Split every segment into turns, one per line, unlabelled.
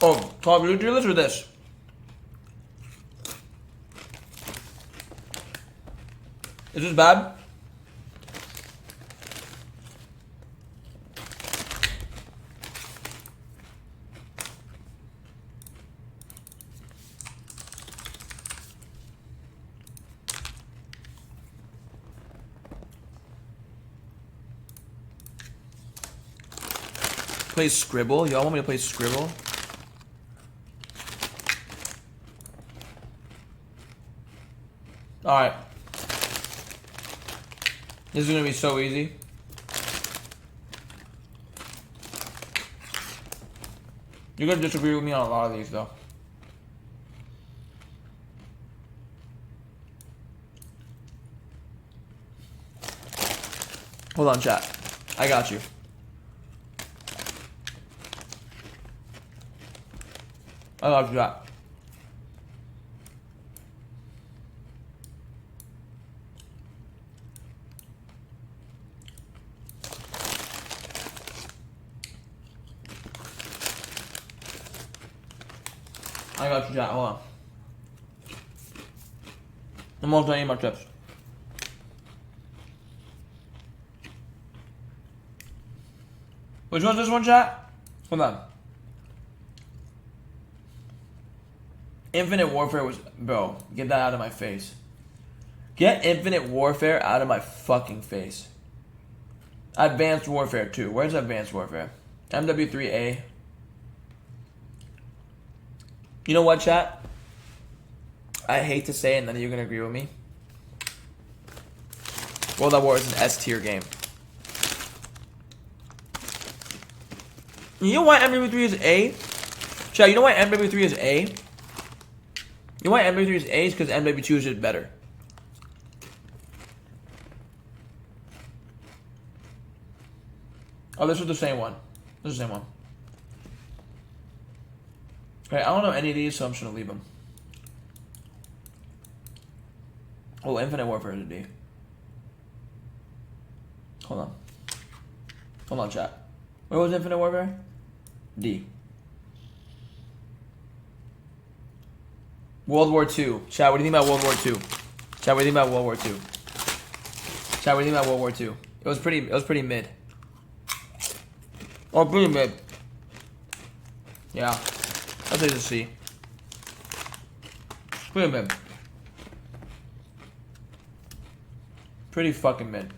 Oh, Call of Duty list or this? Is this bad? Play Scribble? Y'all want me to play Scribble? Alright. This is gonna be so easy. You're gonna disagree with me on a lot of these though. Hold on, chat. I got you. I got you, chat. I got you, chat. Hold on. I'm almost done eating my chips. Which one's this one, chat? Hold on. Infinite Warfare was... Bro, get that out of my face. Get Infinite Warfare out of my fucking face. Advanced Warfare 2. Where's Advanced Warfare? MW3A. You know what, chat? I hate to say it, none of you are going to agree with me. World at War is an S tier game. You know why MW3 is A? Chat, you know why MW3 is A? You know why MW3 is A? Is because MW2 is just better. Oh, this is the same one. This is the same one. Okay, I don't know any of these, so I'm just gonna leave them. Oh, Infinite Warfare is a D. Hold on. Hold on, chat. Where was Infinite Warfare? D. World War II. Chat, what do you think about World War II? Chat, what do you think about World War II? Chat, what do you think about World War II? It was pretty mid. Oh, pretty mid. Yeah. I'll say it's a C. Pretty mid. Pretty fucking mid.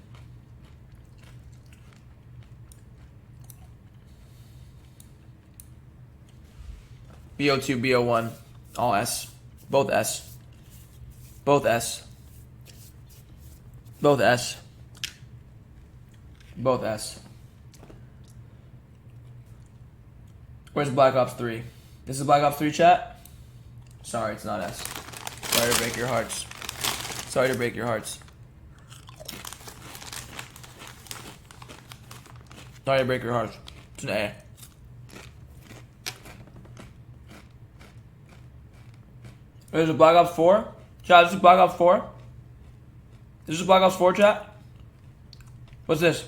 BO2, BO1, all S. Both S. Both S. Both S. Both S. Where's Black Ops 3? This is Black Ops 3, chat? Sorry, it's not S. Sorry to break your hearts. Sorry to break your hearts. Sorry to break your hearts. It's an A. There's a Black Ops 4. Chat, this is Black Ops 4. This is Black Ops 4, chat. What's this?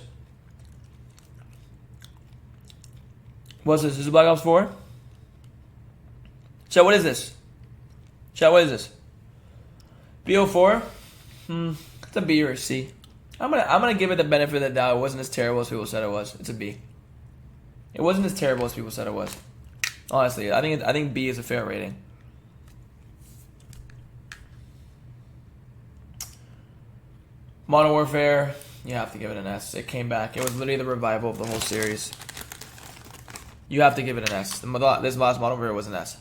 What's this? This is Black Ops 4? Chat, what is this? Chat, what is this? BO4? It's a B or a C. I'm gonna give it the benefit of the doubt. It wasn't as terrible as people said it was. It's a B. It wasn't as terrible as people said it was. Honestly, I think B is a fair rating. Modern Warfare, you have to give it an S. It came back. It was literally the revival of the whole series. You have to give it an S. This last Modern Warfare was an S.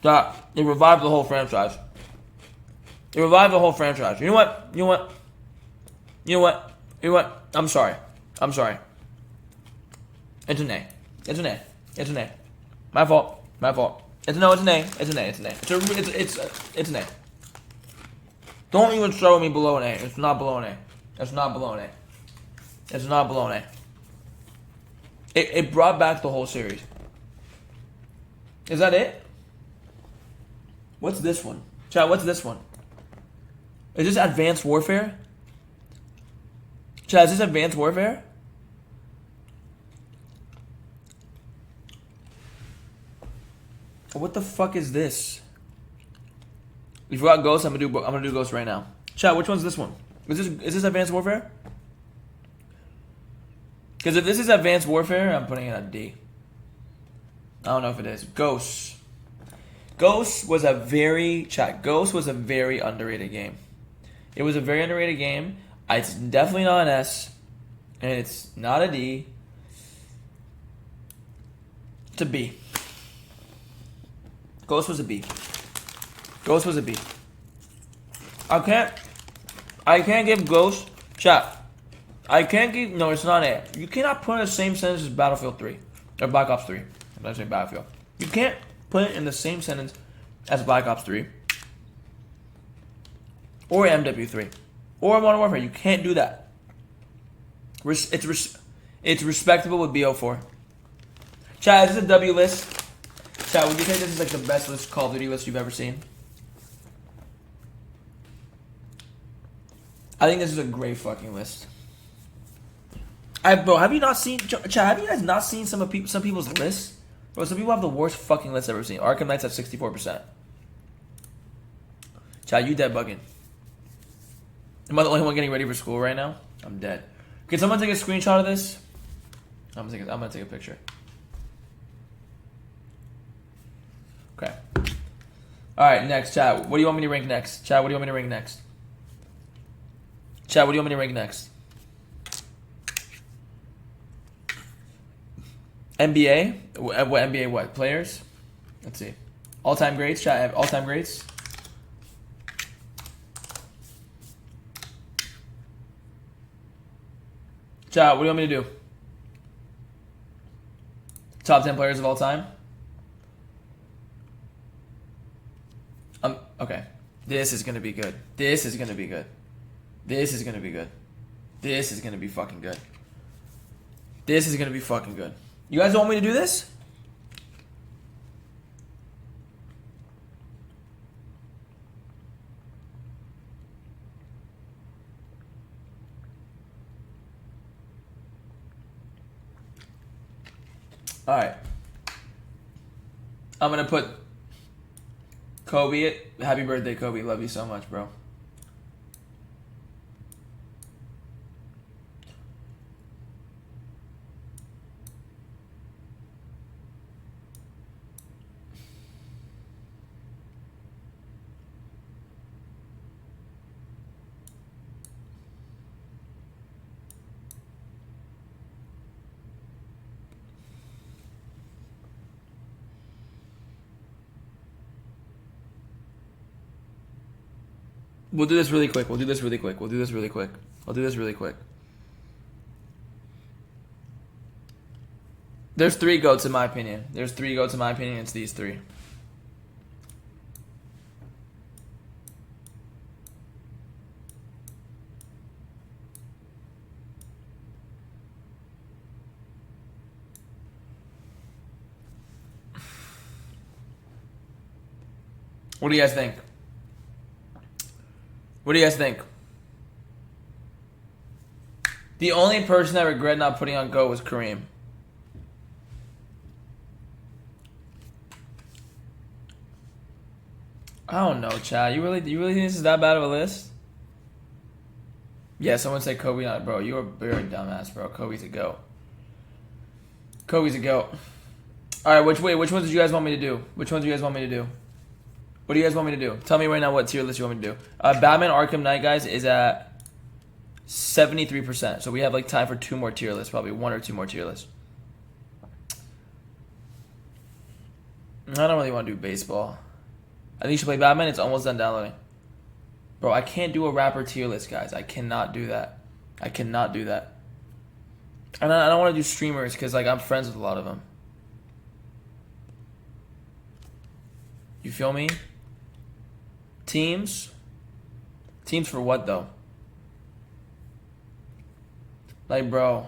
It revived the whole franchise. It revived the whole franchise. You know what? You know what? You know what? You know what? I'm sorry. I'm sorry. It's an A. It's an A. It's an A. My fault. My fault. It's an A. It's an A. It's an A. It's an A. It's an A. Don't even throw me below an A. It's not below an A. It's not below an A. It's not below an A. It brought back the whole series. Is that it? What's this one? Chat, what's this one? Is this Advanced Warfare? Chat, is this Advanced Warfare? What the fuck is this? You forgot Ghost. I'm gonna do Ghost right now. Chat. Which one's this one? Is this Advanced Warfare? Because if this is Advanced Warfare, I'm putting it at D. I don't know if it is. Ghost. Ghost was a very underrated game. It was a very underrated game. It's definitely not an S, and it's not a D. It's a B. Ghost was a B. Ghost was a B. I can't give Ghost, chat. I can't give, no, it's not A. You cannot put it in the same sentence as Battlefield 3. Or Black Ops 3. I'm not saying Battlefield. You can't put it in the same sentence as Black Ops 3. Or MW3. Or Modern Warfare. You can't do that. It's respectable with BO4. Chat, is this a W list? Chat, would you say this is like the best list, Call of Duty list you've ever seen? I think this is a great fucking list. Bro, have you not seen, chat, have you guys not seen some people's lists? Bro, some people have the worst fucking lists I've ever seen. Arkham Knight's at 64%. Chat, you dead bugging. Am I the only one getting ready for school right now? I'm dead. Can someone take a screenshot of this? I'm gonna take a picture. Okay. Alright, next, chat. What do you want me to rank next? Chat, what do you want me to rank next? Chat, what do you want me to rank next? NBA? What NBA what? Players? Let's see. All-time greats, chat. All-time greats. Chat, what do you want me to do? Top 10 players of all time? Okay. This is gonna be good. This is gonna be good. This is gonna be good. This is gonna be fucking good. This is gonna be fucking good. You guys want me to do this? Alright. I'm gonna put Kobe it. Happy birthday, Kobe. Love you so much, bro. We'll do this really quick. We'll do this really quick. We'll do this really quick. I'll do this really quick. There's 3 GOATs in my opinion. There's 3 GOATs in my opinion. It's these 3. What do you guys think? What do you guys think? The only person I regret not putting on GOAT was Kareem. I don't know, Chad. You really think this is that bad of a list? Yeah, someone said Kobe not, bro. You're a dumbass, bro. Kobe's a GOAT. Kobe's a GOAT. Alright, which ones did you guys want me to do? Which ones do you guys want me to do? What do you guys want me to do? Tell me right now what tier list you want me to do. Batman Arkham Knight, guys, is at 73%. So we have like time for 2 more tier lists, probably 1 or 2 more tier lists. I don't really want to do baseball. I think you should play Batman. It's almost done downloading. Bro, I can't do a rapper tier list, guys. I cannot do that. I cannot do that. And I don't want to do streamers because like I'm friends with a lot of them. You feel me? Teams? Teams for what, though? Like, bro.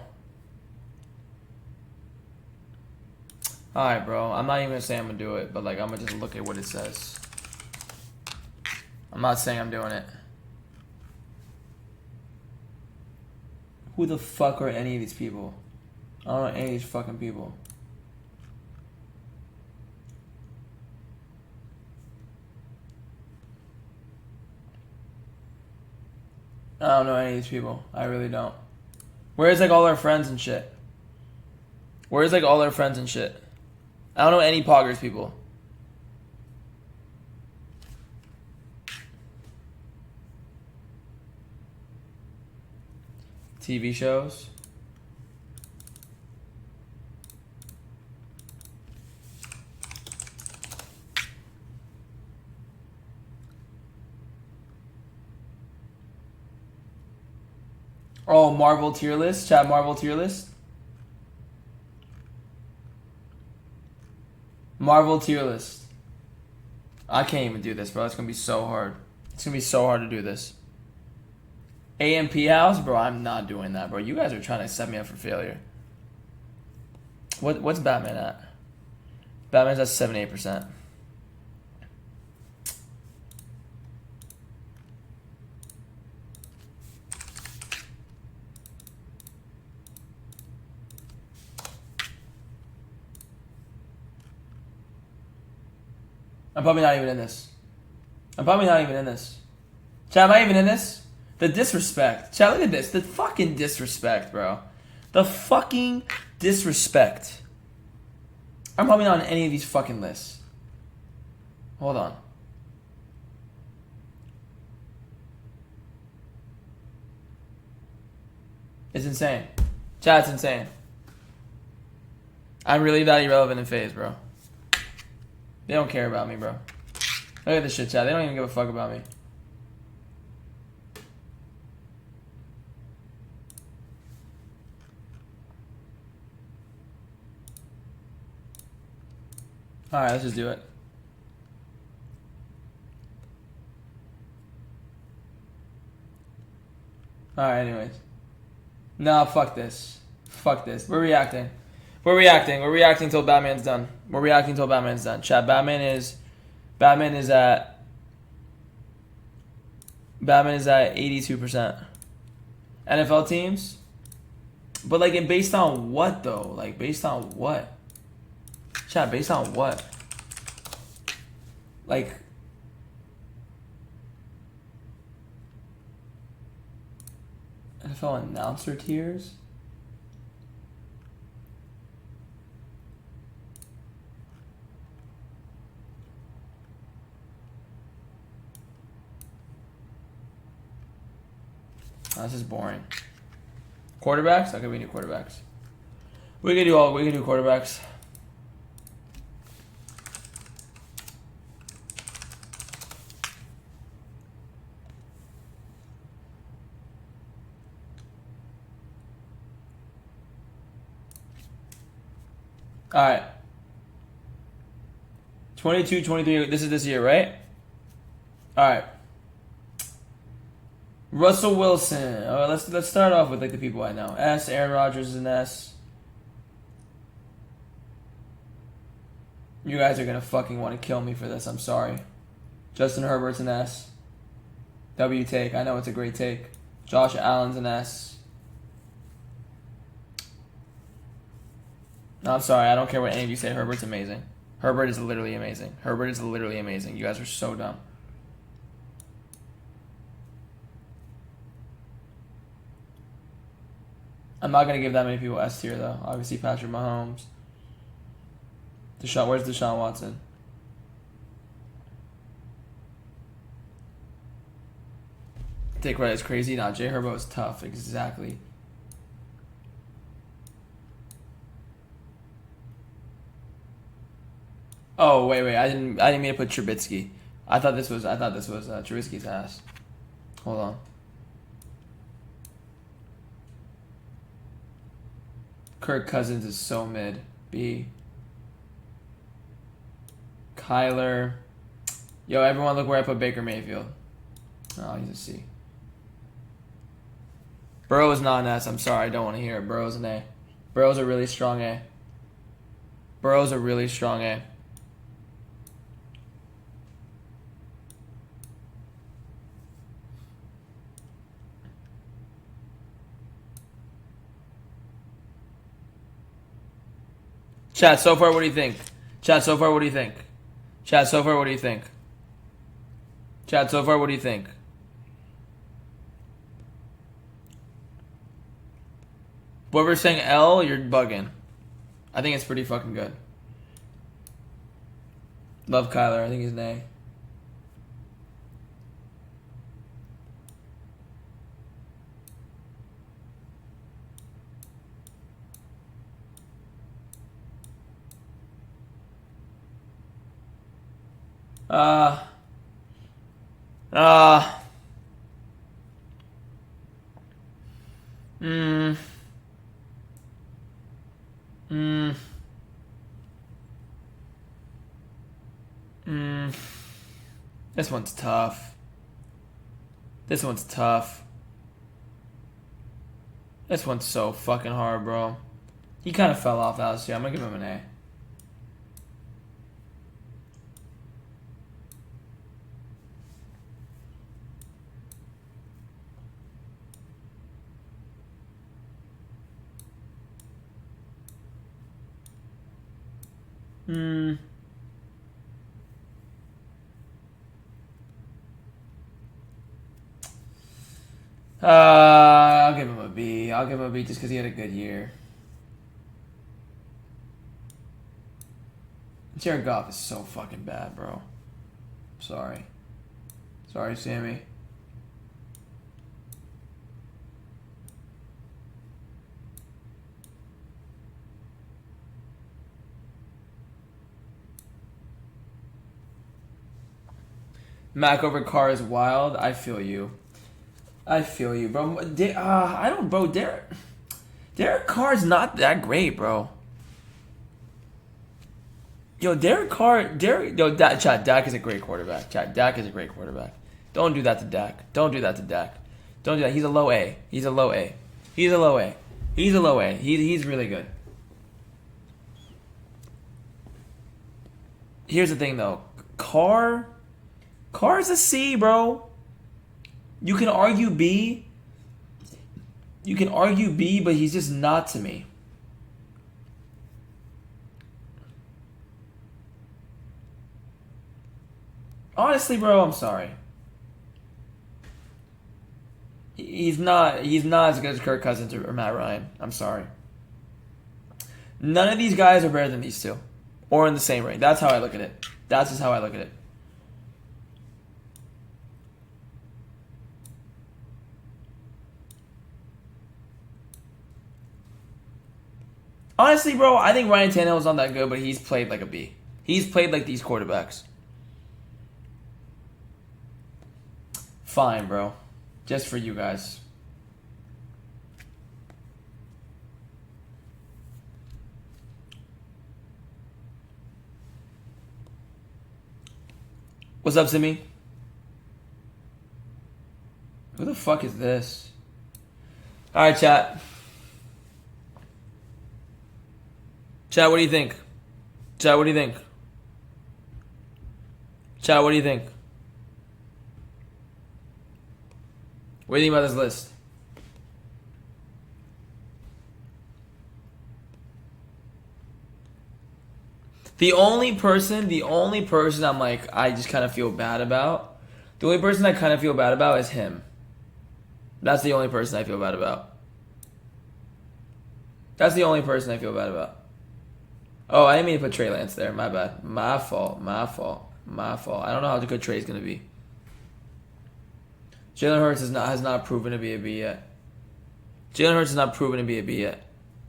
Alright, bro. I'm not even going to say I'm going to do it, but, like, I'm going to just look at what it says. I'm not saying I'm doing it. Who the fuck are any of these people? I don't know any of these fucking people. I don't know any of these people. I really don't. Where's like all our friends and shit? Where's like all our friends and shit? I don't know any Poggers people. TV shows. Oh, Marvel tier list. Chat Marvel tier list. Marvel tier list. I can't even do this, bro. It's gonna be so hard. It's gonna be so hard to do this. AMP house, bro. I'm not doing that, bro. You guys are trying to set me up for failure. What's Batman at? Batman's at 78%. I'm probably not even in this. I'm probably not even in this. Chat, am I even in this? The disrespect. Chat, look at this. The fucking disrespect, bro. The fucking disrespect. I'm probably not on any of these fucking lists. Hold on. It's insane. Chat, it's insane. I'm really that irrelevant in phase, bro. They don't care about me, bro. Look at this shit, chat. They don't even give a fuck about me. Alright, let's just do it. Alright, anyways. No, fuck this. Fuck this. We're reacting. We're reacting. We're reacting till Batman's done. We're reacting till Batman's done. Chat, Batman is at 82%. NFL teams? But like based on what though? Like based on what? Chat, based on what? Like NFL announcer tiers? Oh, this is boring. Quarterbacks? Okay, we need quarterbacks. We can do quarterbacks. Alright. 22, 23, this is this year, right? Alright. Russell Wilson. All right, let's start off with like the people I know. S. Aaron Rodgers is an S. You guys are gonna fucking want to kill me for this. I'm sorry. Justin Herbert's an S. W take. I know it's a great take. Josh Allen's an S. No, I'm sorry. I don't care what any of you say. Herbert's amazing. Herbert is literally amazing. Herbert is literally amazing. You guys are so dumb. I'm not going to give that many people S tier, though. Obviously, Patrick Mahomes. Where's Deshaun Watson? Dick Wright is crazy. Nah, Jay Herbo is tough. Exactly. Oh, wait. I didn't mean to put Trubisky. I thought this was Trubisky's ass. Hold on. Kirk Cousins is so mid. B. Kyler. Yo, everyone look where I put Baker Mayfield. Oh, he's a C. Burrow is not an S. I'm sorry, I don't want to hear it. Burrow's an A. Burrow's a really strong A. Burrow's a really strong A. Chat, so far, what do you think? Chat, so far, what do you think? Chat, so far, what do you think? Chat, so far, what do you think? Whoever's saying L, you're bugging. I think it's pretty fucking good. Love Kyler. I think he's an A. Uh, mm, mm, mm. This one's tough. This one's tough. This one's so fucking hard, bro. He kind of fell off last year. I'm gonna give him an A. I'll give him a B. I'll give him a B just because he had a good year. Jared Goff is so fucking bad, bro. Sorry. Sorry, Sammy. Mac over Carr is wild. I feel you. I feel you, bro. I don't, bro. Derek Carr's not that great, bro. Yo, Dak is a great quarterback. Dak is a great quarterback. Don't do that to Dak. Don't do that to Dak. Don't do that. He's a low A. He's a low A. He's a low A. He's a low A. He's really good. Here's the thing, though. Carr's a C, bro. You can argue B. You can argue B, but he's just not to me. Honestly, bro, I'm sorry. He's not as good as Kirk Cousins or Matt Ryan. I'm sorry. None of these guys are better than these two. Or in the same range. That's how I look at it. That's just how I look at it. Honestly, bro, I think Ryan Tannehill's not that good, but he's played like a B. He's played like these quarterbacks. Fine, bro. Just for you guys. What's up, Simi? Who the fuck is this? Alright, chat. Chat, what do you think? Chat, what do you think? Chat, what do you think? What do you think about this list? The only person I'm like, I just kind of feel bad about. The only person I kind of feel bad about is him. That's the only person I feel bad about. That's the only person I feel bad about. Oh, I didn't mean to put Trey Lance there. My bad. My fault. I don't know how good Trey's going to be. Jalen Hurts has not proven to be a B yet.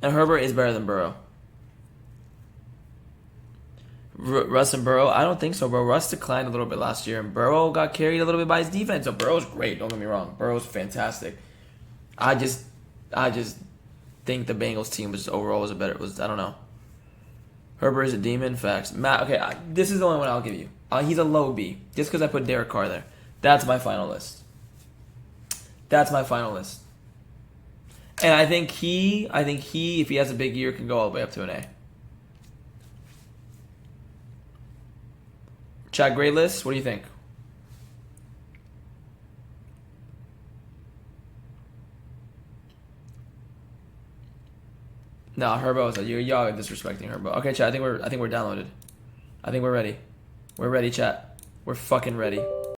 And Herbert is better than Burrow. Russ and Burrow? I don't think so, bro. Russ declined a little bit last year, and Burrow got carried a little bit by his defense. So Burrow's great, don't get me wrong. Burrow's fantastic. I just think the Bengals team overall was I don't know. Herbert is a demon, facts. Matt, okay, this is the only one I'll give you. He's a low B, just because I put Derek Carr there. That's my final list. And I think he, if he has a big year, can go all the way up to an A. Chat, great list. What do you think? Nah, Herbo, y'all are disrespecting Herbo. Okay, chat. I think we're downloaded. I think we're ready. We're ready, chat. We're fucking ready.